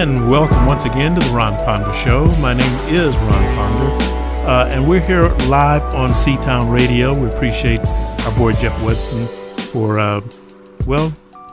And welcome once again to the Ron Ponder Show. My name is Ron Ponder, and we're here live on C-Town Radio. We appreciate our boy Jeff Woodson for,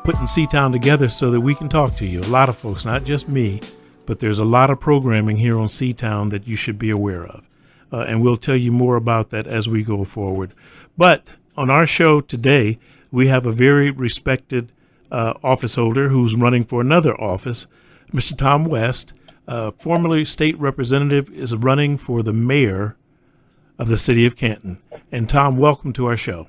putting C-Town together so that we can talk to you. A lot of folks, not just me, but there's a lot of programming here on C-Town that you should be aware of. And we'll tell you more about that as we go forward. But on our show today, we have a very respected office holder who's running for another office. Mr. Tom West, formerly state representative, is running for the mayor of the city of Canton. And Tom, welcome to our show.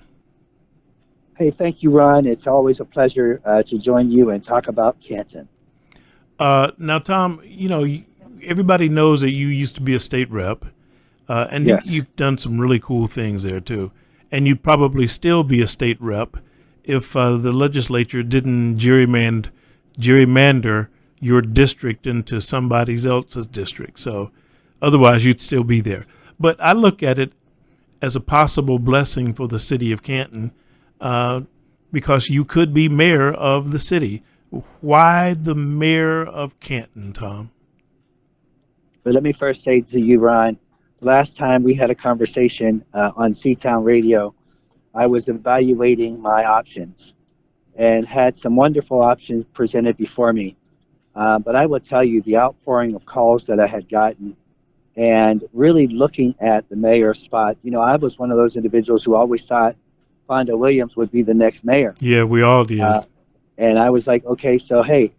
Hey, thank you, Ron. It's always a pleasure to join you and talk about Canton. Now, Tom, everybody knows that you used to be a state rep, and yes. You've done some really cool things there, too. And you'd probably still be a state rep if the legislature didn't gerrymander your district into somebody else's district. So otherwise you'd still be there. But I look at it as a possible blessing for the city of Canton because you could be mayor of the city. Why the mayor of Canton, Tom? But let me first say to you, Ron, last time we had a conversation on C-Town Radio, I was evaluating my options and had some wonderful options presented before me. But I will tell you the outpouring of calls that I had gotten and really looking at the mayor's spot. I was one of those individuals who always thought Fonda Williams would be the next mayor. Yeah, we all did. And I was like, okay, so, hey,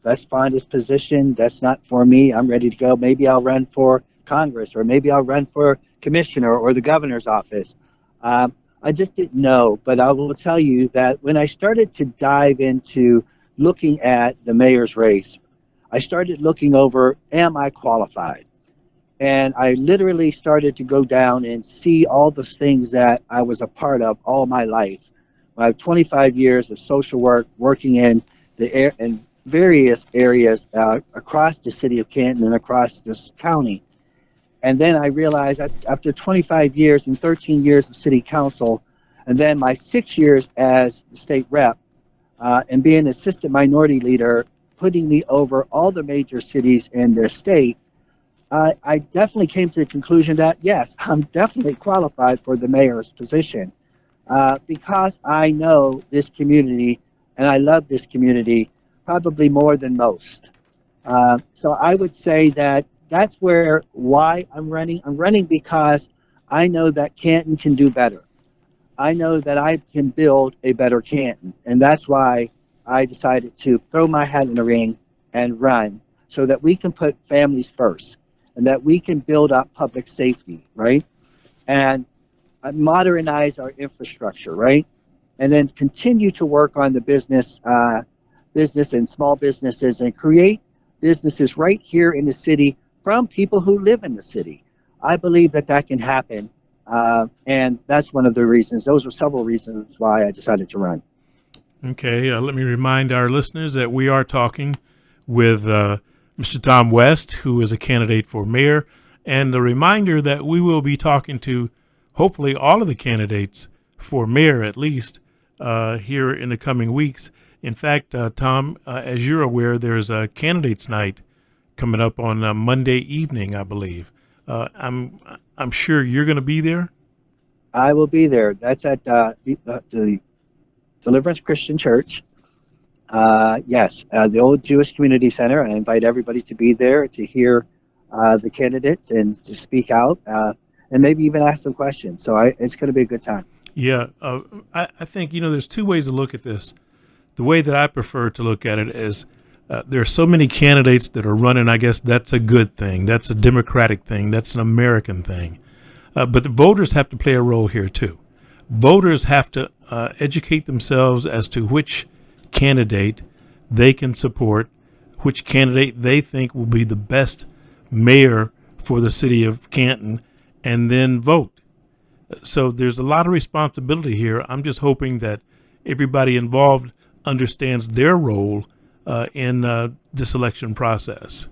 that's Fonda's position. That's not for me. I'm ready to go. Maybe I'll run for Congress, or maybe I'll run for commissioner or the governor's office. I just didn't know. But I will tell you that when I started to dive into looking at the mayor's race, I started looking over, am I qualified? And I literally started to go down and see all the things that I was a part of all my life. I have 25 years of social work, working in various areas across the city of Canton and across this county. And then I realized that after 25 years and 13 years of city council, and then my 6 years as state rep, and being assistant minority leader, putting me over all the major cities in the state, I definitely came to the conclusion that, yes, I'm definitely qualified for the mayor's position because I know this community and I love this community probably more than most. So I would say that that's why I'm running. I'm running because I know that Canton can do better. I know that I can build a better Canton, and that's why I decided to throw my hat in the ring and run so that we can put families first and that we can build up public safety, right? And modernize our infrastructure, right? And then continue to work on the business and small businesses and create businesses right here in the city from people who live in the city. I believe that can happen. And that's one of the reasons. Those were several reasons why I decided to run. Okay, let me remind our listeners that we are talking with Mr. Tom West, who is a candidate for mayor, and a reminder that we will be talking to hopefully all of the candidates for mayor, at least, here in the coming weeks. In fact, Tom, as you're aware, there's a candidates night coming up on Monday evening, I believe. I'm sure you're going to be there. I will be there. That's at the Deliverance Christian Church. Yes, the old Jewish Community Center. I invite everybody to be there to hear the candidates and to speak out and maybe even ask some questions. So it's going to be a good time. Yeah, I think, there's two ways to look at this. The way that I prefer to look at it is there are so many candidates that are running. I guess that's a good thing. That's a democratic thing. That's an American thing. But the voters have to play a role here, too. Voters have to educate themselves as to which candidate they can support, which candidate they think will be the best mayor for the city of Canton, and then vote. So there's a lot of responsibility here. I'm just hoping that everybody involved understands their role in this election process.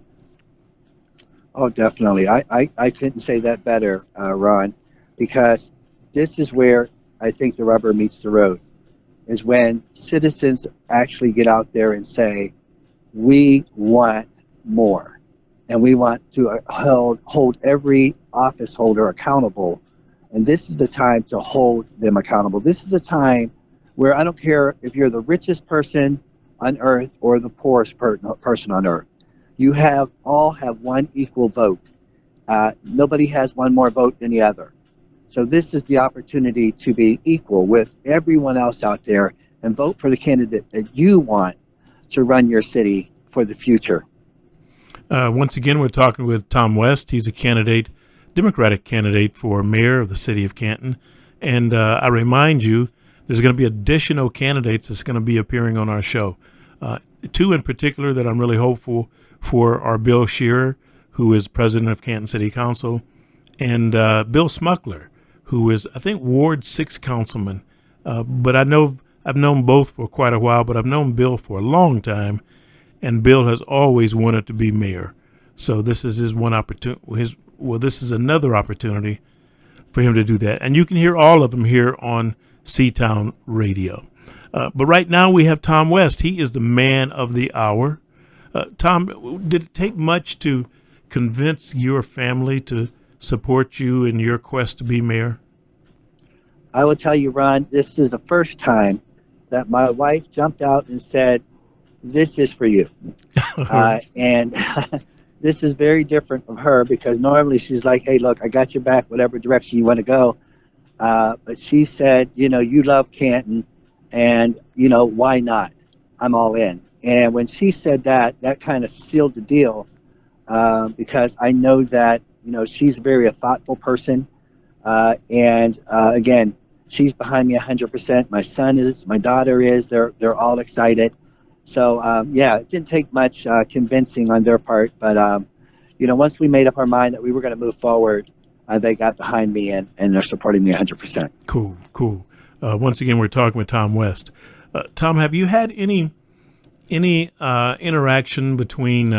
Oh, definitely. I couldn't say that better, Ron, because this is where I think the rubber meets the road, is when citizens actually get out there and say, we want more. And we want to hold every office holder accountable. And this is the time to hold them accountable. This is the time where I don't care if you're the richest person on earth or the poorest person on earth. You all have one equal vote. Nobody has one more vote than the other. So this is the opportunity to be equal with everyone else out there and vote for the candidate that you want to run your city for the future. Once again, we're talking with Tom West. He's a Democratic candidate for mayor of the city of Canton. And I remind you, there's going to be additional candidates that's going to be appearing on our show. Two in particular that I'm really hopeful for are Bill Shearer, who is president of Canton City Council, and Bill Smuckler, who is, I think, Ward 6 councilman. But I've known both for quite a while, but I've known Bill for a long time. And Bill has always wanted to be mayor. So this is his one opportunity. This is another opportunity for him to do that. And you can hear all of them here on C-Town Radio. But right now we have Tom West. He is the man of the hour. Tom, did it take much to convince your family to support you in your quest to be mayor? I will tell you, Ron, this is the first time that my wife jumped out and said, "This is for you." And this is very different from her, because normally she's like, "Hey, look, I got your back, whatever direction you want to go." But she said, "You love Canton, and, why not? I'm all in." And when she said that, that kind of sealed the deal, because I know that, she's very a thoughtful person. And again, she's behind me 100%. My son is, my daughter is, they're all excited. So, it didn't take much convincing on their part. But, once we made up our mind that we were going to move forward, they got behind me and they're supporting me 100%. Cool. Once again, we're talking with Tom West. Tom, have you had any interaction between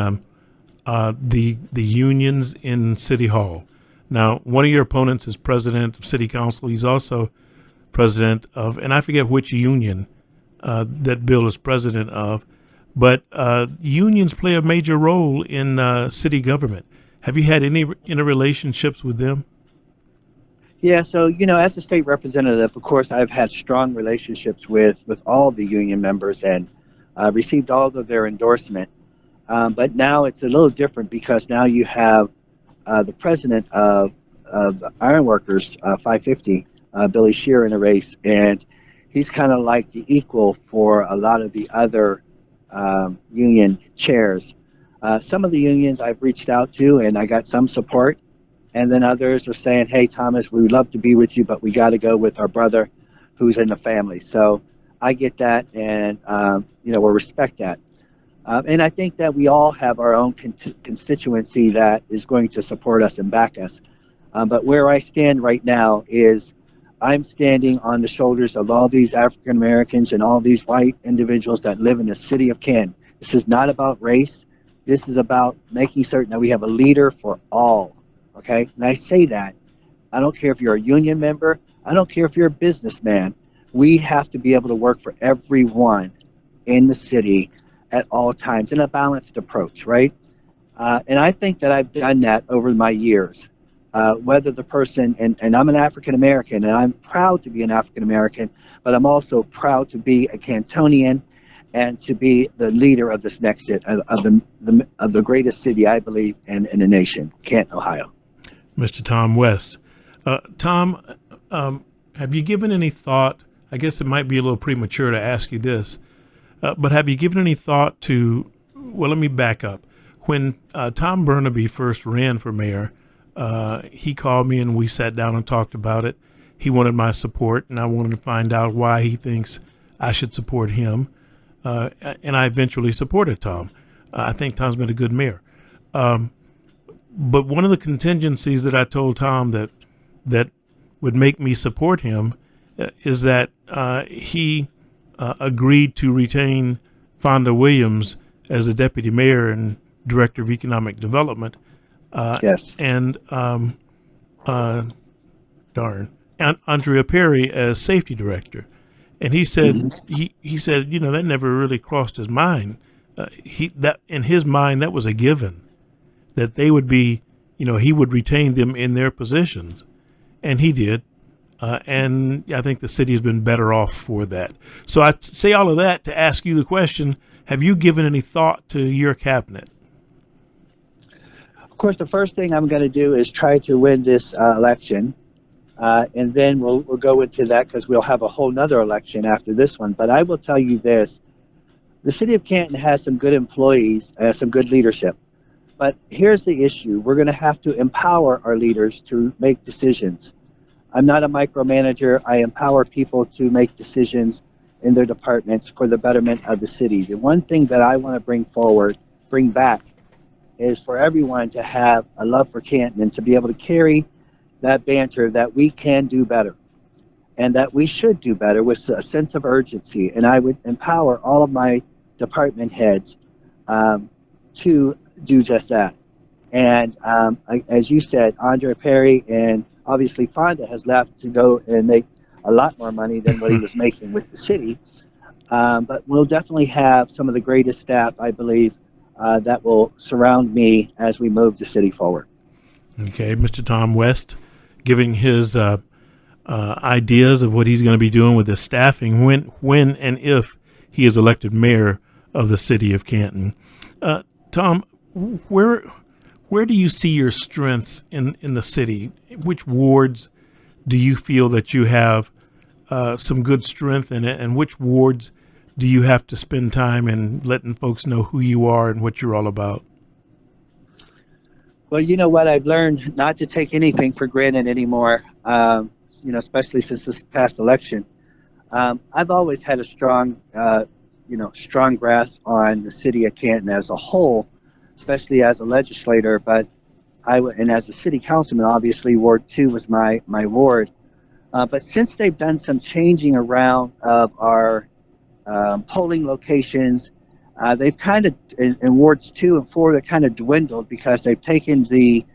the unions in City Hall? Now, one of your opponents is president of City Council. He's also president of, and I forget which union that Bill is president of, but unions play a major role in city government. Have you had any interrelationships with them? Yeah, so, as a state representative, of course, I've had strong relationships with all the union members and received all of their endorsement. But now it's a little different, because now you have the president of the Ironworkers 550, Billy Shearer, in a race, and he's kind of like the equal for a lot of the other union chairs. Some of the unions I've reached out to, and I got some support, and then others are saying, "Hey, Thomas, we would love to be with you, but we got to go with our brother who's in the family." So I get that, and we'll respect that. And I think that we all have our own constituency that is going to support us and back us. But where I stand right now is I'm standing on the shoulders of all these African Americans and all these white individuals that live in the city of Canton. This is not about race. This is about making certain that we have a leader for all. Okay? And I say that. I don't care if you're a union member. I don't care if you're a businessman. We have to be able to work for everyone in the city at all times in a balanced approach, right? And I think that I've done that over my years. Whether the person, and I'm an African American, and I'm proud to be an African American, but I'm also proud to be a Cantonian and to be the leader of this next of the greatest city, I believe, in the nation, Canton, Ohio. Mr. Tom West. Tom, have you given any thought? I guess it might be a little premature to ask you this, but have you given any thought to? Well, let me back up. When Tom Burnaby first ran for mayor, he called me and we sat down and talked about it. He wanted my support, and I wanted to find out why he thinks I should support him. And I eventually supported Tom. I think Tom's been a good mayor. But one of the contingencies that I told Tom that would make me support him is that he agreed to retain Fonda Williams as the deputy mayor and director of economic development. Yes. And Andrea Perry as safety director. And he said, he said, that never really crossed his mind that in his mind that was a given, that they would be, he would retain them in their positions, and he did. And I think the city has been better off for that. So I say all of that to ask you the question: have you given any thought to your cabinet? Of course, the first thing I'm going to do is try to win this election, and then we'll go into that because we'll have a whole nother election after this one. But I will tell you this: the city of Canton has some good employees, some good leadership. But here's the issue: we're going to have to empower our leaders to make decisions. I'm not a micromanager. I empower people to make decisions in their departments for the betterment of the city. The one thing that I want to bring back, is for everyone to have a love for Canton and to be able to carry that banter that we can do better and that we should do better with a sense of urgency. And I would empower all of my department heads to do just that. And as you said, Andre Perry and obviously Fonda has left to go and make a lot more money than what he was making with the city. But we'll definitely have some of the greatest staff, I believe, that will surround me as we move the city forward. Okay, Mr. Tom West giving his ideas of what he's going to be doing with his staffing when and if he is elected mayor of the city of Canton. Tom, where do you see your strengths in the city? Which wards do you feel that you have some good strength in it, and which wards do you have to spend time in letting folks know who you are and what you're all about? Well, you know what? I've learned not to take anything for granted anymore, especially since this past election. I've always had a strong grasp on the city of Canton as a whole, especially as a legislator, but and as a city councilman, obviously, Ward 2 was my ward. But since they've done some changing around of our polling locations, they've kind of, in Wards 2 and 4, they kind of dwindled because they've taken the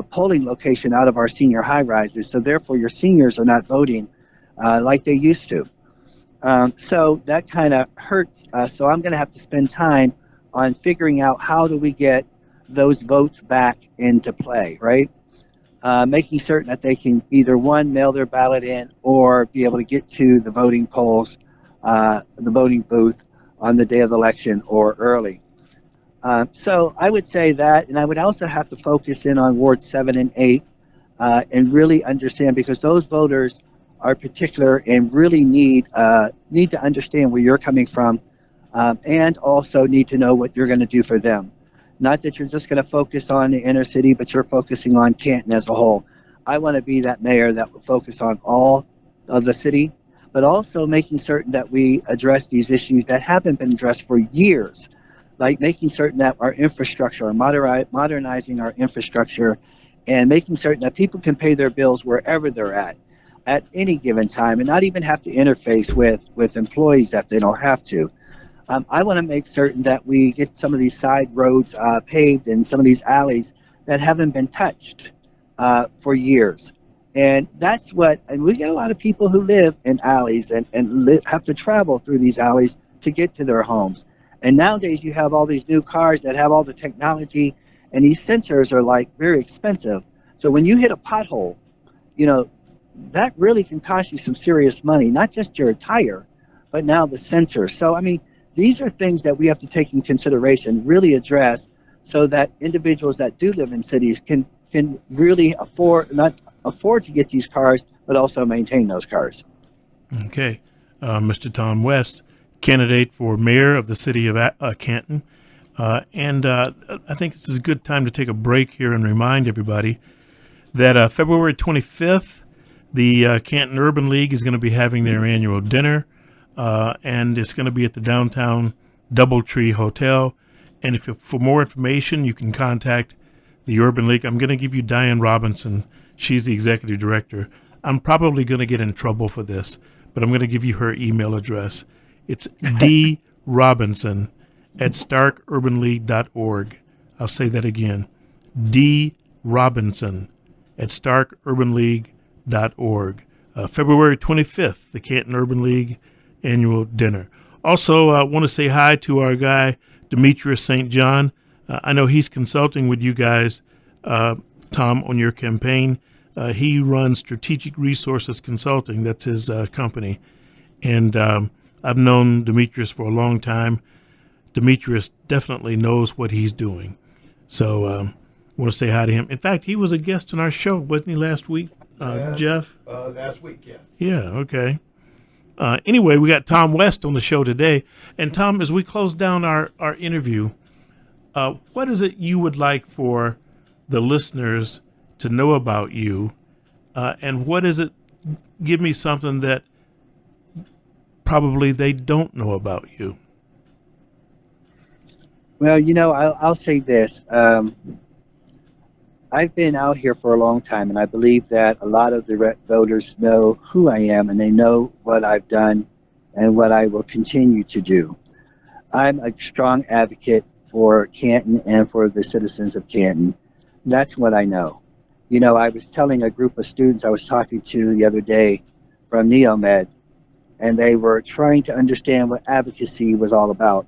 polling location out of our senior high-rises. So therefore, your seniors are not voting like they used to. So that kind of hurts us. So I'm going to have to spend time on figuring out how do we get those votes back into play, right? Making certain that they can either, one, mail their ballot in or be able to get to the voting polls, the voting booth on the day of the election or early. So I would say that, and I would also have to focus in on Wards 7 and 8 and really understand, because those voters are particular and really need to understand where you're coming from, and also need to know what you're going to do for them. Not that you're just going to focus on the inner city, but you're focusing on Canton as a whole. I want to be that mayor that will focus on all of the city, but also making certain that we address these issues that haven't been addressed for years, like making certain that our infrastructure, modernizing our infrastructure, and making certain that people can pay their bills wherever they're at any given time, and not even have to interface with employees if they don't have to. I want to make certain that we get some of these side roads paved and some of these alleys that haven't been touched for years. And that's and we get a lot of people who live in alleys and have to travel through these alleys to get to their homes. And nowadays you have all these new cars that have all the technology, and these sensors are like very expensive. So when you hit a pothole, that really can cost you some serious money, not just your tire, but now the sensor. So, I mean, these are things that we have to take in consideration, really address, so that individuals that do live in cities can really not afford to get these cars, but also maintain those cars. Okay. Mr. Tom West, candidate for mayor of the city of Canton. And I think this is a good time to take a break here and remind everybody that February 25th, the Canton Urban League is going to be having their annual dinner. And it's going to be at the downtown Doubletree Hotel. And for more information, you can contact the Urban League. I'm going to give you Diane Robinson. She's the executive director. I'm probably going to get in trouble for this, but I'm going to give you her email address. It's drobinson@starkurbanleague.org. I'll say that again. drobinson@starkurbanleague.org. February 25th, the Canton Urban League annual dinner. Also, I want to say hi to our guy, Demetrius St. John. I know he's consulting with you guys, Tom, on your campaign. He runs Strategic Resources Consulting. That's his company. And I've known Demetrius for a long time. Demetrius definitely knows what he's doing. So I want to say hi to him. In fact, he was a guest on our show, wasn't he, last week, Jeff? Last week, yes. Yeah, okay. Anyway, we got Tom West on the show today. And Tom, as we close down our interview, what is it you would like for the listeners to know about you? And what is it, give me something that probably they don't know about you. Well, I'll say this. I've been out here for a long time, and I believe that a lot of the voters know who I am, and they know what I've done and what I will continue to do. I'm a strong advocate for Canton and for the citizens of Canton. That's what I know. I was telling a group of students I was talking to the other day from Neomed, and they were trying to understand what advocacy was all about.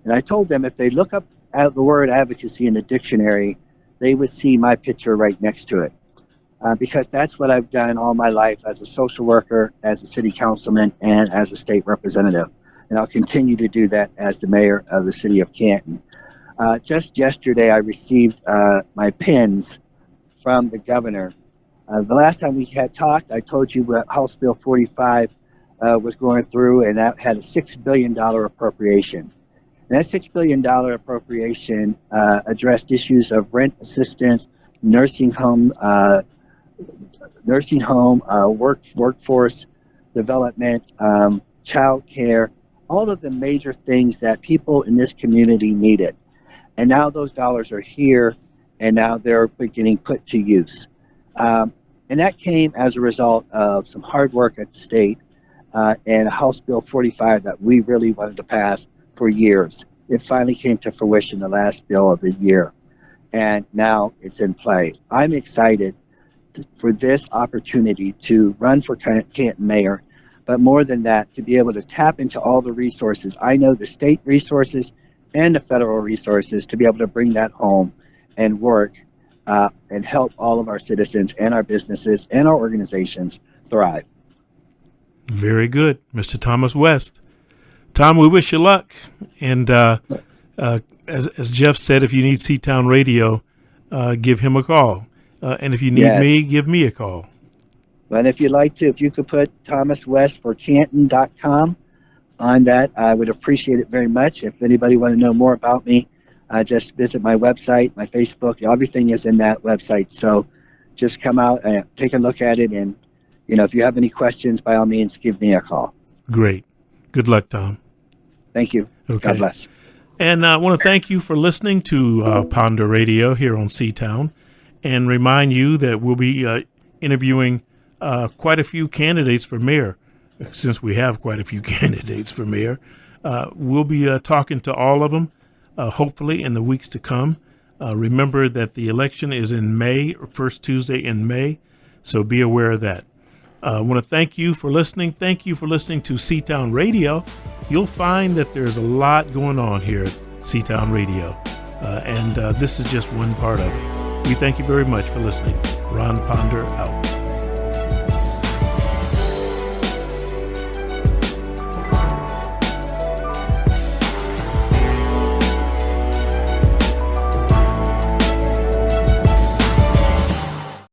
And I told them if they look up the word advocacy in the dictionary, they would see my picture right next to it. Because that's what I've done all my life as a social worker, as a city councilman, and as a state representative. And I'll continue to do that as the mayor of the city of Canton. Just yesterday, I received my pins from the governor. The last time we had talked, I told you what House Bill 45 was going through, and that had a $6 billion appropriation. And that $6 billion appropriation addressed issues of rent assistance, nursing home, workforce development, child care, all of the major things that people in this community needed. And now those dollars are here, and now they're beginning put to use. And that came as a result of some hard work at the state and House Bill 45 that we really wanted to pass for years. It finally came to fruition the last bill of the year, and now it's in play. I'm excited for this opportunity to run for Canton mayor, but more than that, to be able to tap into all the resources. I know the state resources and the federal resources to be able to bring that home and work and help all of our citizens and our businesses and our organizations thrive. Very good, Mr. Thomas West. Tom, we wish you luck. And as Jeff said, if you need C-Town Radio, give him a call. And if you need me, give me a call. And if you'd like to, if you could put thomaswestforcanton.com on that, I would appreciate it very much. If anybody want to know more about me, just visit my website, my Facebook. Everything is in that website. So just come out and take a look at it. And, if you have any questions, by all means, give me a call. Great. Good luck, Tom. Thank you. Okay. God bless. And I want to thank you for listening to Ponder Radio here on C-Town, and remind you that we'll be interviewing quite a few candidates for mayor. Since we have quite a few candidates for mayor, we'll be talking to all of them, hopefully in the weeks to come. Remember that the election is in May, or first Tuesday in May, so be aware of that. I want to thank you for listening. Thank you for listening to C-Town Radio. You'll find that there's a lot going on here at C-Town Radio, and this is just one part of it. We thank you very much for listening. Ron Ponder out.